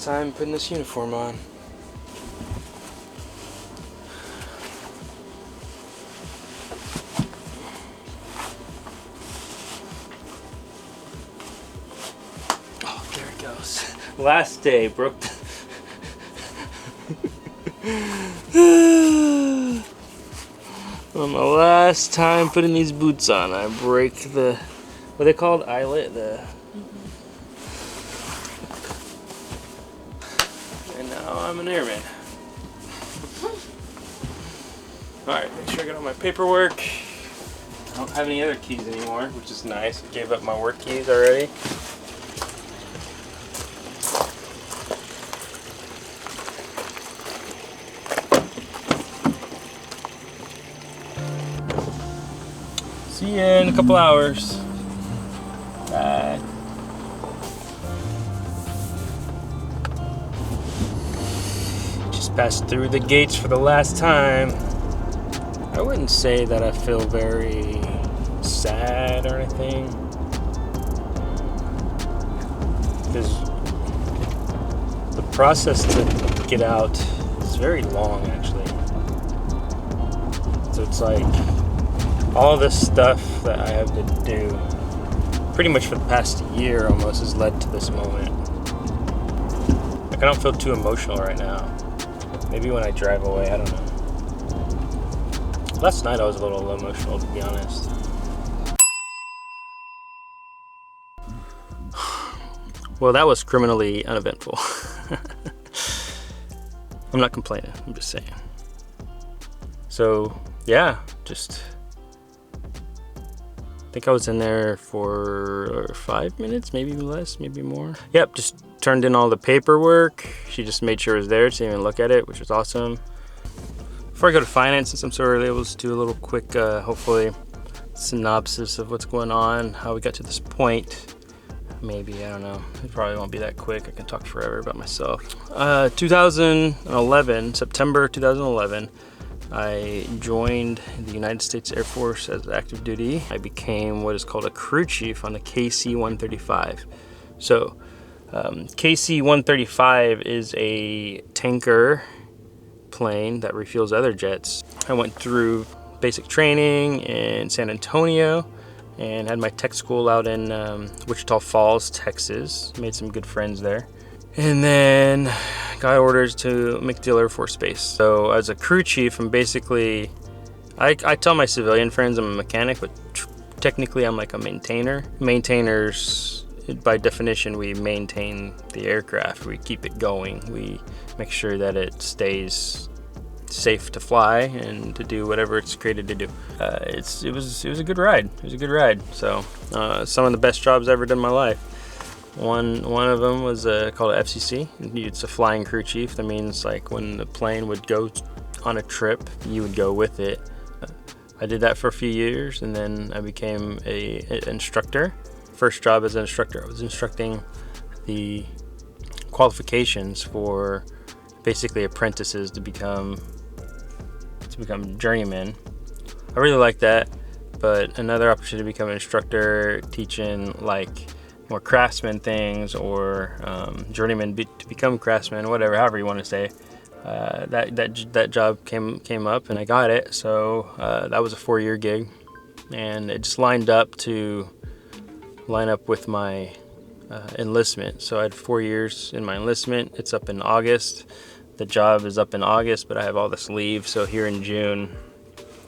last time putting this uniform on. Oh, there it goes. Last day, broke. On my last time putting these boots on, I break the, what are they called? Eyelet? And now I'm an airman. Alright, make sure I got all my paperwork. I don't have any other keys anymore, which is nice. I gave up my work keys already. See ya in a couple hours. Bye. Just passed through the gates for the last time. I wouldn't say that I feel very sad or anything, because the process to get out is very long, actually. So it's like all this stuff that I have to do pretty much for the past year almost has led to this moment. Like, I don't feel too emotional right now. Maybe when I drive away, I don't know. Last night I was a little emotional, to be honest. Well, that was criminally uneventful. I'm not complaining, I'm just saying. So, yeah, just... I think I was in there for 5 minutes, maybe less, maybe more. Yep, just turned in all the paperwork. She just made sure it was there, she didn't even look at it, which was awesome. Before I go to finance, since I'm so early, we'll just do a little quick, hopefully, synopsis of what's going on, how we got to this point. Maybe, I don't know. It probably won't be that quick. I can talk forever about myself. 2011, September 2011. I joined the United States Air Force as active duty. I became what is called a crew chief on the KC-135. So, KC-135 is a tanker plane that refuels other jets. I went through basic training in San Antonio and had my tech school out in Wichita Falls, Texas. Made some good friends there. And then got orders to MacDill Air Force Base. So as a crew chief, I'm basically, I tell my civilian friends I'm a mechanic, but technically I'm like a maintainer. Maintainers, by definition, we maintain the aircraft. We keep it going. We make sure that it stays safe to fly and to do whatever it's created to do. It was a good ride. It was a good ride. So some of the best jobs I've ever done in my life. One of them was called a FCC. It's a flying crew chief. That means like when the plane would go on a trip, you would go with it. I did that for a few years, and then I became an instructor. First job as an instructor, I was instructing the qualifications for basically apprentices to become journeymen. I really like that, but another opportunity to become an instructor, teaching like more craftsman things, or journeyman to become craftsman, whatever, however you want to say. That job came up and I got it. So that was a 4-year gig, and it just lined up with my enlistment. So I had 4 years in my enlistment. It's up in August. The job is up in August, but I have all this leave. So here in June,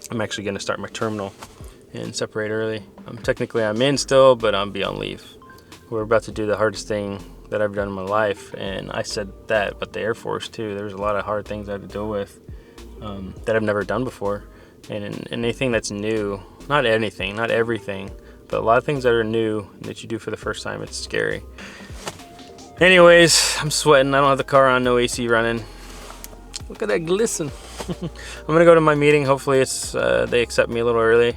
I'm actually going to start my terminal and separate early. Technically I'm in still, but I'll be on leave. We're about to do the hardest thing that I've done in my life, and I said that, but the Air Force too. There's a lot of hard things I had to deal with that I've never done before, and anything that's new, not anything, not everything, but a lot of things that are new that you do for the first time, it's scary. Anyways, I'm sweating. I don't have the car on, no AC running. Look at that glisten. I'm gonna go to my meeting. Hopefully it's they accept me a little early.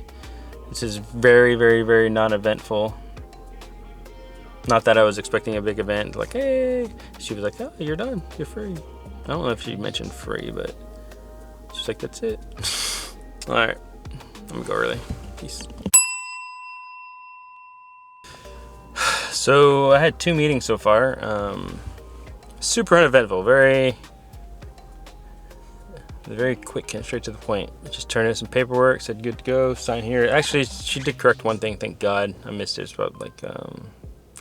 This is very, very, very non-eventful. Not that I was expecting a big event, like, hey. She was like, oh, you're done, you're free. I don't know if she mentioned free, but she's like, that's it. All right, I'm gonna go early. Peace. So I had 2 meetings so far. super uneventful, very quick and straight to the point. Just turned in some paperwork, said good to go, sign here. Actually, she did correct one thing, thank God. I missed it. It's about like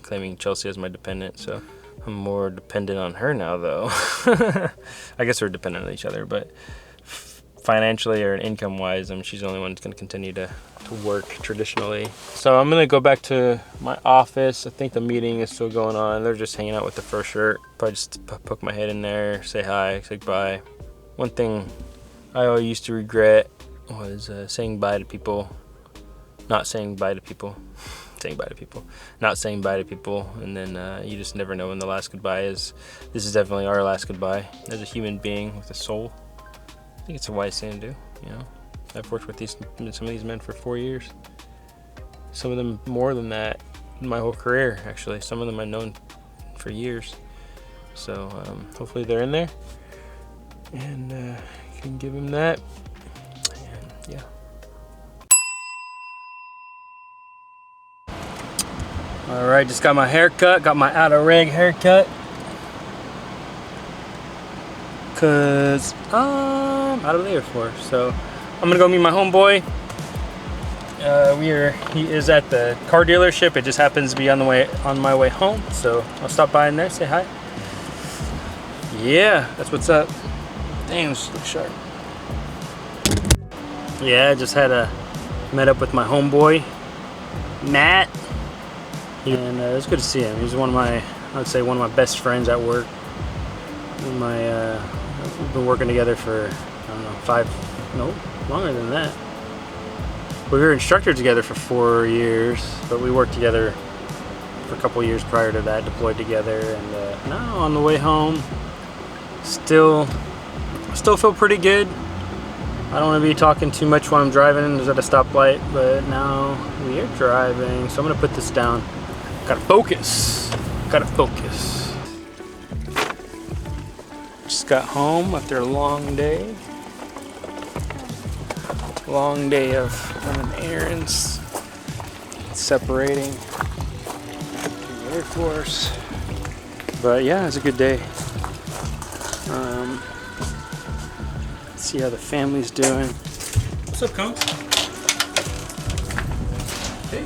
claiming Chelsea as my dependent, so I'm more dependent on her now, though. I guess we're dependent on each other, but financially or income-wise, she's the only one that's going to continue to work traditionally. So I'm going to go back to my office. I think the meeting is still going on. They're just hanging out with the first shirt. Probably just poke my head in there, say hi, say bye. One thing I always used to regret was saying bye to people, not saying bye to people, saying bye to people, not saying bye to people, and then you just never know when the last goodbye is. This is definitely our last goodbye as a human being with a soul. I think it's a wise thing to do, you know. I've worked with some of these men for 4 years. Some of them more than that in my whole career, actually. Some of them I've known for years. So hopefully they're in there. And you can give him that. And yeah. All right, just got my haircut. Got my out of reg haircut. Cause I'm out of the Air Force. So I'm gonna go meet my homeboy. He is at the car dealership. It just happens to be on my way home. So I'll stop by in there, say hi. Yeah, that's what's up. Damn, this looks sharp. Yeah, I just met up with my homeboy, Matt. And it was good to see him. He's I would say one of my best friends at work. We've been working together for, I don't know, longer than that. We were instructors together for 4 years, but we worked together for a couple years prior to that, deployed together. And now on the way home, still feel pretty good. I don't want to be talking too much while I'm driving. I was at a stoplight, but now we are driving. So I'm going to put this down. Gotta focus. Just got home after a long day. Long day of running errands, separating the Air Force. But yeah, it's a good day. See how the family's doing. What's up, Combs? Hey.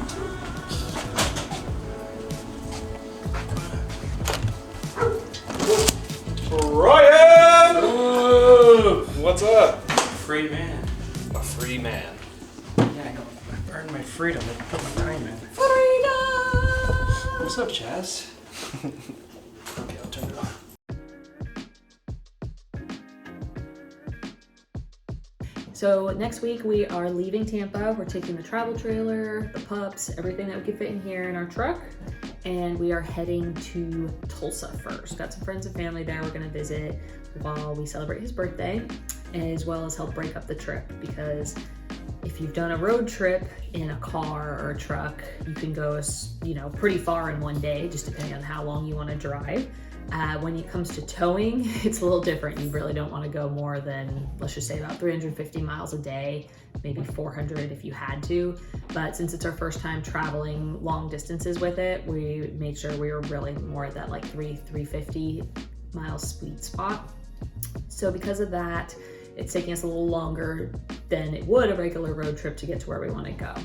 Ryan! What's up? Free man. A free man. Yeah, I earned my freedom. I put my time in. Freedom! What's up, Chaz? Okay, I'll turn it off. So next week we are leaving Tampa. We're taking the travel trailer, the pups, everything that we could fit in here in our truck, and we are heading to Tulsa first. Got some friends and family there we're gonna visit while we celebrate his birthday, as well as help break up the trip, because if you've done a road trip in a car or a truck, you can go, pretty far in one day, just depending on how long you want to drive. When it comes to towing, it's a little different. You really don't want to go more than, let's just say, about 350 miles a day, maybe 400 if you had to. But since it's our first time traveling long distances with it, we made sure we were really more at that like 350 mile sweet spot. So because of that, it's taking us a little longer than it would a regular road trip to get to where we want to go.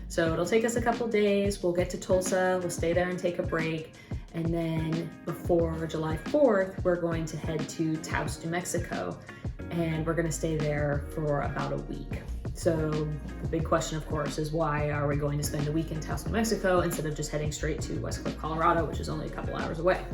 So it'll take us a couple days. We'll get to Tulsa, we'll stay there and take a break. And then before July 4th, we're going to head to Taos, New Mexico, and we're gonna stay there for about a week. So the big question, of course, is why are we going to spend a week in Taos, New Mexico instead of just heading straight to Westcliffe, Colorado, which is only a couple hours away?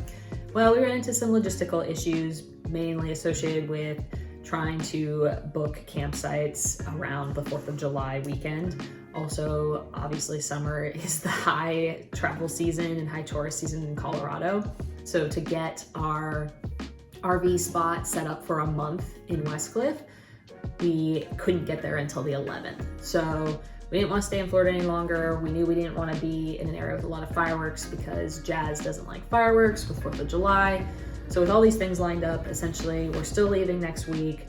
Well, we ran into some logistical issues, mainly associated with trying to book campsites around the 4th of July weekend. Also, obviously summer is the high travel season and high tourist season in Colorado. So to get our RV spot set up for a month in Westcliffe, we couldn't get there until the 11th. So we didn't want to stay in Florida any longer. We knew we didn't want to be in an area with a lot of fireworks because Jazz doesn't like fireworks with 4th of July. So with all these things lined up, essentially, we're still leaving next week.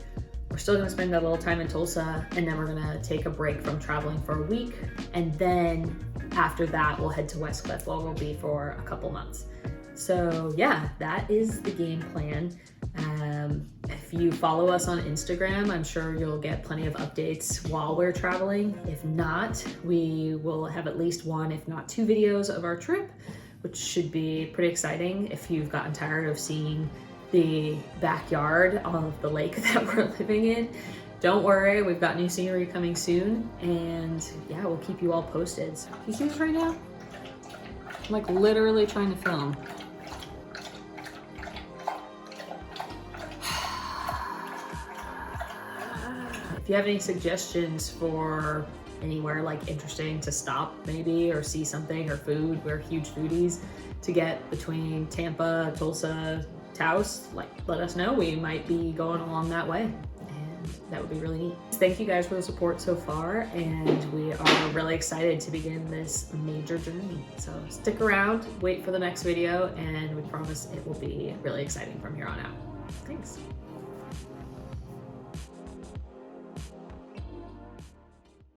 We're still gonna spend a little time in Tulsa, and then we're gonna take a break from traveling for a week. And then after that, we'll head to Westcliffe, where we'll be for a couple months. So yeah, that is the game plan. If you follow us on Instagram, I'm sure you'll get plenty of updates while we're traveling. If not, we will have at least one, if not two videos of our trip, which should be pretty exciting if you've gotten tired of seeing the backyard of the lake that we're living in. Don't worry, we've got new scenery coming soon, and yeah, we'll keep you all posted. So, you see this right now? I'm like literally trying to film. If you have any suggestions for anywhere like interesting to stop maybe, or see something, or food, we're huge foodies, to get between Tampa, Tulsa, Taos, like let us know. We might be going along that way, and that would be really neat. Thank you guys for the support so far, and we are really excited to begin this major journey. So stick around, wait for the next video, and we promise it will be really exciting from here on out. Thanks.